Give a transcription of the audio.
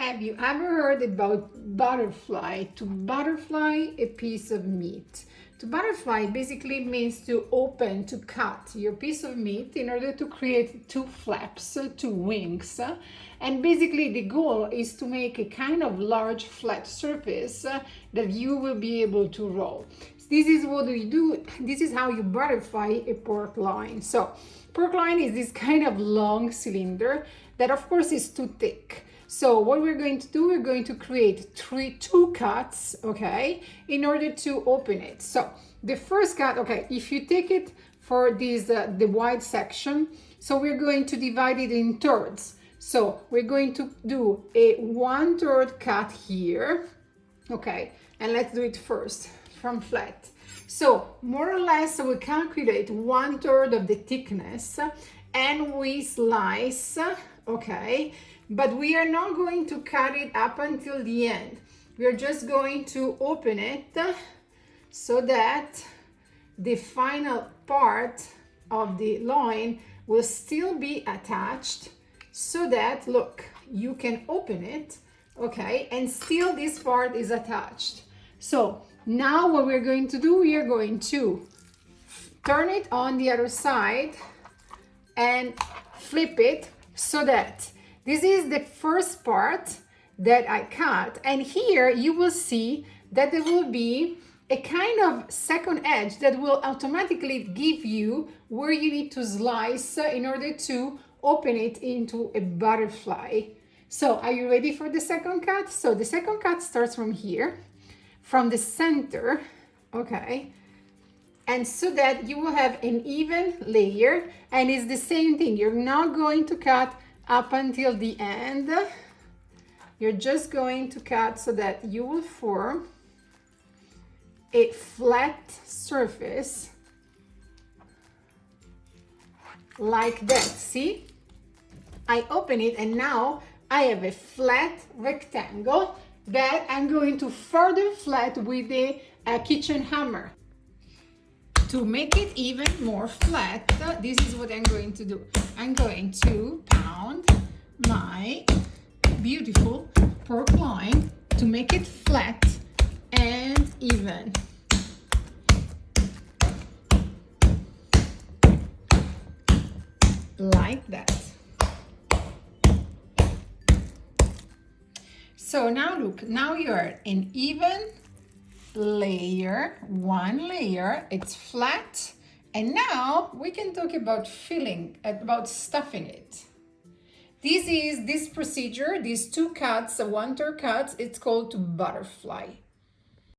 Have you ever heard about butterfly? To butterfly a piece of meat. To butterfly basically means to open, to cut your piece of meat in order to create two flaps, two wings. And basically the goal is to make a kind of large flat surface that you will be able to roll. This is what we do. This is how you butterfly a pork loin. So pork loin is this kind of long cylinder that of course is too thick. So what we're going to do, we're going to create two cuts, okay, in order to open it. So the first cut, okay, if you take it for this, the wide section, so we're going to divide it in thirds. So we're going to do a 1/3 cut here, okay, and let's do it first from flat. So more or less we calculate 1/3 of the thickness and we slice, okay, but we are not going to cut it up until the end. We are just going to open it so that the final part of the loin will still be attached, so that, look, you can open it, okay, and still this part is attached. So now what we're going to do, we are going to turn it on the other side and flip it so that this is the first part that I cut, and here you will see that there will be a kind of second edge that will automatically give you where you need to slice in order to open it into a butterfly. So are you ready for the second cut? So the second cut starts from here, from the center, okay, and so that you will have an even layer, and it's the same thing. You're not going to cut up until the end. You're just going to cut so that you will form a flat surface like that. See, I open it and now I have a flat rectangle that I'm going to further flat with the kitchen hammer. To make it even more flat, this is what I'm going to do. I'm going to pound my beautiful pork loin to make it flat and even. Like that. So now look, now you're an even layer, one layer, it's flat, and now we can talk about filling, about stuffing it. This procedure, these two cuts, 1/3 cuts, it's called to butterfly.